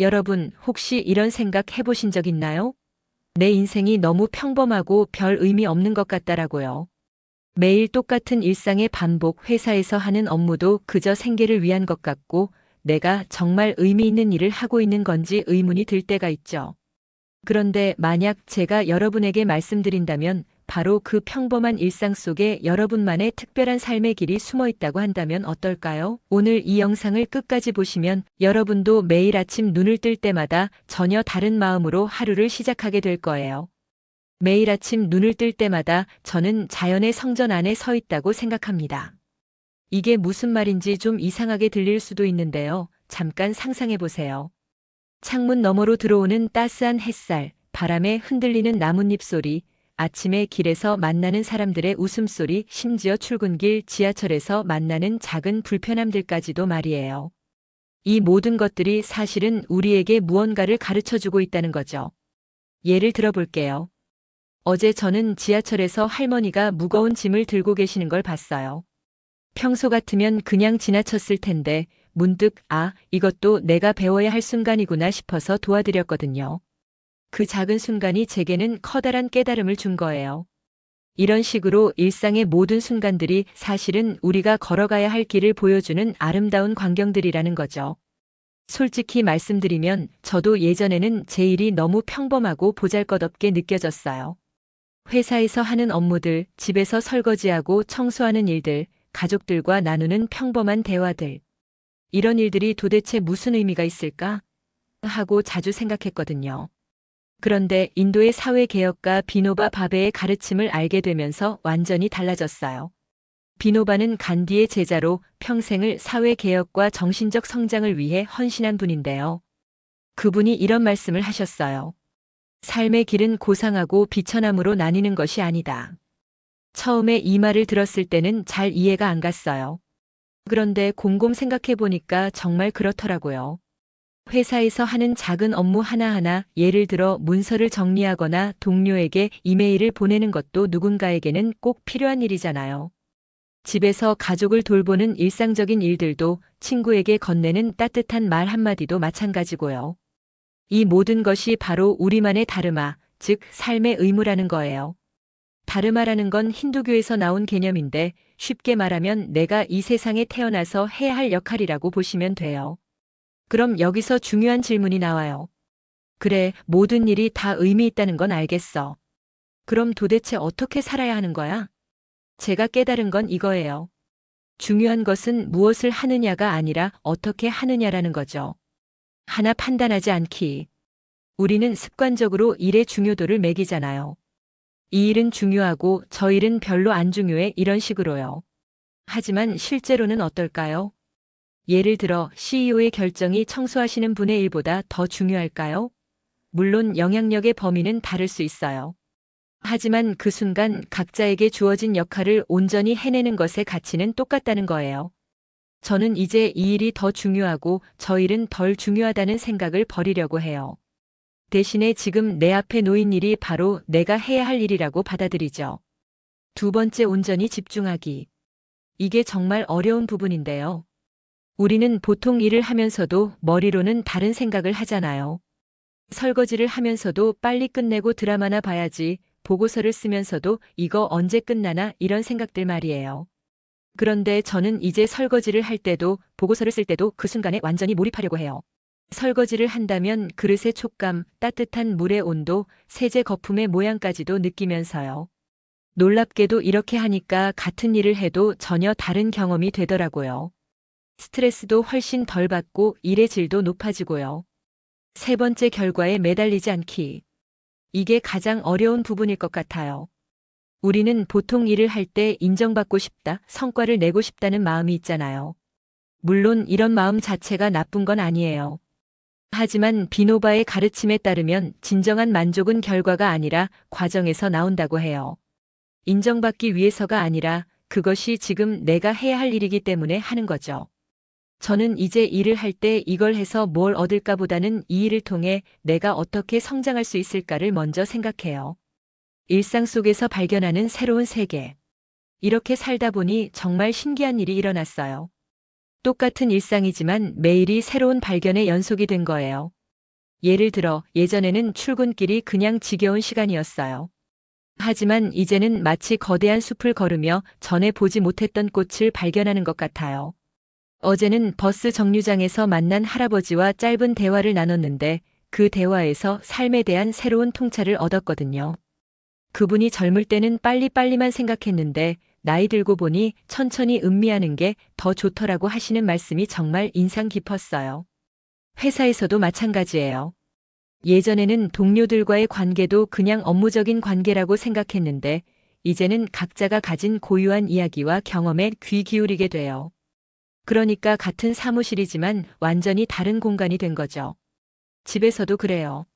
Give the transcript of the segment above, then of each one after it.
여러분, 혹시 이런 생각 해보신 적 있나요? 내 인생이 너무 평범하고 별 의미 없는 것 같다라고요. 매일 똑같은 일상의 반복, 회사에서 하는 업무도 그저 생계를 위한 것 같고, 내가 정말 의미 있는 일을 하고 있는 건지 의문이 들 때가 있죠. 그런데 만약 제가 여러분에게 말씀드린다면, 바로 그 평범한 일상 속에 여러분만의 특별한 삶의 길이 숨어 있다고 한다면 어떨까요? 오늘 이 영상을 끝까지 보시면 여러분도 매일 아침 눈을 뜰 때마다 전혀 다른 마음으로 하루를 시작하게 될 거예요. 매일 아침 눈을 뜰 때마다 저는 자연의 성전 안에 서 있다고 생각합니다. 이게 무슨 말인지 좀 이상하게 들릴 수도 있는데요. 잠깐 상상해 보세요. 창문 너머로 들어오는 따스한 햇살, 바람에 흔들리는 나뭇잎 소리, 아침에 길에서 만나는 사람들의 웃음소리, 심지어 출근길 지하철에서 만나는 작은 불편함들까지도 말이에요. 이 모든 것들이 사실은 우리에게 무언가를 가르쳐주고 있다는 거죠. 예를 들어 볼게요. 어제 저는 지하철에서 할머니가 무거운 짐을 들고 계시는 걸 봤어요. 평소 같으면 그냥 지나쳤을 텐데 문득 이것도 내가 배워야 할 순간이구나 싶어서 도와드렸거든요. 그 작은 순간이 제게는 커다란 깨달음을 준 거예요. 이런 식으로 일상의 모든 순간들이 사실은 우리가 걸어가야 할 길을 보여주는 아름다운 광경들이라는 거죠. 솔직히 말씀드리면 저도 예전에는 제 일이 너무 평범하고 보잘것없게 느껴졌어요. 회사에서 하는 업무들, 집에서 설거지하고 청소하는 일들, 가족들과 나누는 평범한 대화들. 이런 일들이 도대체 무슨 의미가 있을까? 하고 자주 생각했거든요. 그런데 인도의 사회개혁가 비노바 바베의 가르침을 알게 되면서 완전히 달라졌어요. 비노바는 간디의 제자로 평생을 사회개혁과 정신적 성장을 위해 헌신한 분인데요. 그분이 이런 말씀을 하셨어요. 삶의 길은 고상하고 비천함으로 나뉘는 것이 아니다. 처음에 이 말을 들었을 때는 잘 이해가 안 갔어요. 그런데 곰곰 생각해 보니까 정말 그렇더라고요. 회사에서 하는 작은 업무 하나하나, 예를 들어 문서를 정리하거나 동료에게 이메일을 보내는 것도 누군가에게는 꼭 필요한 일이잖아요. 집에서 가족을 돌보는 일상적인 일들도, 친구에게 건네는 따뜻한 말 한마디도 마찬가지고요. 이 모든 것이 바로 우리만의 다르마, 즉 삶의 의무라는 거예요. 다르마라는 건 힌두교에서 나온 개념인데 쉽게 말하면 내가 이 세상에 태어나서 해야 할 역할이라고 보시면 돼요. 그럼 여기서 중요한 질문이 나와요. 그래, 모든 일이 다 의미 있다는 건 알겠어. 그럼 도대체 어떻게 살아야 하는 거야? 제가 깨달은 건 이거예요. 중요한 것은 무엇을 하느냐가 아니라 어떻게 하느냐라는 거죠. 하나 판단하지 않기. 우리는 습관적으로 일의 중요도를 매기잖아요. 이 일은 중요하고 저 일은 별로 안 중요해, 이런 식으로요. 하지만 실제로는 어떨까요? 예를 들어 CEO의 결정이 청소하시는 분의 일보다 더 중요할까요? 물론 영향력의 범위는 다를 수 있어요. 하지만 그 순간 각자에게 주어진 역할을 온전히 해내는 것의 가치는 똑같다는 거예요. 저는 이제 이 일이 더 중요하고 저 일은 덜 중요하다는 생각을 버리려고 해요. 대신에 지금 내 앞에 놓인 일이 바로 내가 해야 할 일이라고 받아들이죠. 두 번째, 온전히 집중하기. 이게 정말 어려운 부분인데요. 우리는 보통 일을 하면서도 머리로는 다른 생각을 하잖아요. 설거지를 하면서도 빨리 끝내고 드라마나 봐야지, 보고서를 쓰면서도 이거 언제 끝나나, 이런 생각들 말이에요. 그런데 저는 이제 설거지를 할 때도 보고서를 쓸 때도 그 순간에 완전히 몰입하려고 해요. 설거지를 한다면 그릇의 촉감, 따뜻한 물의 온도, 세제 거품의 모양까지도 느끼면서요. 놀랍게도 이렇게 하니까 같은 일을 해도 전혀 다른 경험이 되더라고요. 스트레스도 훨씬 덜 받고 일의 질도 높아지고요. 세 번째, 결과에 매달리지 않기. 이게 가장 어려운 부분일 것 같아요. 우리는 보통 일을 할 때 인정받고 싶다, 성과를 내고 싶다는 마음이 있잖아요. 물론 이런 마음 자체가 나쁜 건 아니에요. 하지만 비노바의 가르침에 따르면 진정한 만족은 결과가 아니라 과정에서 나온다고 해요. 인정받기 위해서가 아니라 그것이 지금 내가 해야 할 일이기 때문에 하는 거죠. 저는 이제 일을 할 때 이걸 해서 뭘 얻을까 보다는 이 일을 통해 내가 어떻게 성장할 수 있을까를 먼저 생각해요. 일상 속에서 발견하는 새로운 세계. 이렇게 살다 보니 정말 신기한 일이 일어났어요. 똑같은 일상이지만 매일이 새로운 발견의 연속이 된 거예요. 예를 들어 예전에는 출근길이 그냥 지겨운 시간이었어요. 하지만 이제는 마치 거대한 숲을 걸으며 전에 보지 못했던 꽃을 발견하는 것 같아요. 어제는 버스 정류장에서 만난 할아버지와 짧은 대화를 나눴는데 그 대화에서 삶에 대한 새로운 통찰을 얻었거든요. 그분이 젊을 때는 빨리빨리만 생각했는데 나이 들고 보니 천천히 음미하는 게 더 좋더라고 하시는 말씀이 정말 인상 깊었어요. 회사에서도 마찬가지예요. 예전에는 동료들과의 관계도 그냥 업무적인 관계라고 생각했는데 이제는 각자가 가진 고유한 이야기와 경험에 귀 기울이게 돼요. 그러니까 같은 사무실이지만 완전히 다른 공간이 된 거죠. 집에서도 그래요.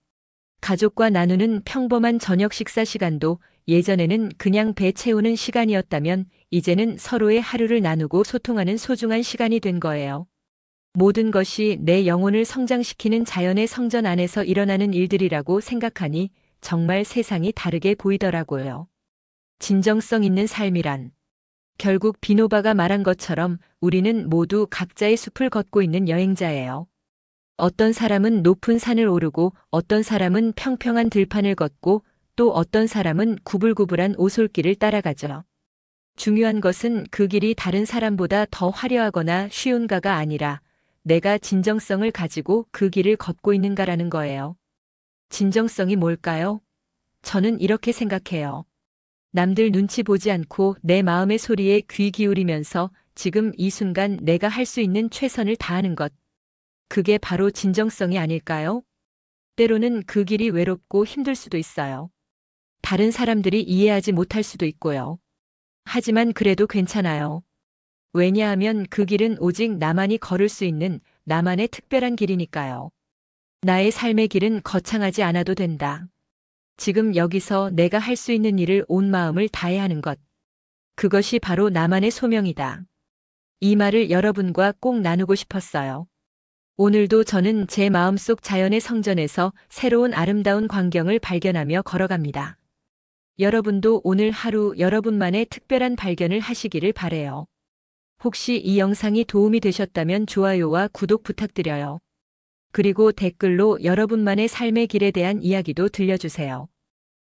가족과 나누는 평범한 저녁 식사 시간도 예전에는 그냥 배 채우는 시간이었다면 이제는 서로의 하루를 나누고 소통하는 소중한 시간이 된 거예요. 모든 것이 내 영혼을 성장시키는 자연의 성전 안에서 일어나는 일들이라고 생각하니 정말 세상이 다르게 보이더라고요. 진정성 있는 삶이란 결국 비노바가 말한 것처럼 우리는 모두 각자의 숲을 걷고 있는 여행자예요. 어떤 사람은 높은 산을 오르고 어떤 사람은 평평한 들판을 걷고 또 어떤 사람은 구불구불한 오솔길을 따라가죠. 중요한 것은 그 길이 다른 사람보다 더 화려하거나 쉬운가가 아니라 내가 진정성을 가지고 그 길을 걷고 있는가라는 거예요. 진정성이 뭘까요? 저는 이렇게 생각해요. 남들 눈치 보지 않고 내 마음의 소리에 귀 기울이면서 지금 이 순간 내가 할 수 있는 최선을 다하는 것. 그게 바로 진정성이 아닐까요? 때로는 그 길이 외롭고 힘들 수도 있어요. 다른 사람들이 이해하지 못할 수도 있고요. 하지만 그래도 괜찮아요. 왜냐하면 그 길은 오직 나만이 걸을 수 있는 나만의 특별한 길이니까요. 나의 삶의 길은 거창하지 않아도 된다. 지금 여기서 내가 할 수 있는 일을 온 마음을 다해 하는 것. 그것이 바로 나만의 소명이다. 이 말을 여러분과 꼭 나누고 싶었어요. 오늘도 저는 제 마음속 자연의 성전에서 새로운 아름다운 광경을 발견하며 걸어갑니다. 여러분도 오늘 하루 여러분만의 특별한 발견을 하시기를 바래요. 혹시 이 영상이 도움이 되셨다면 좋아요와 구독 부탁드려요. 그리고 댓글로 여러분만의 삶의 길에 대한 이야기도 들려주세요.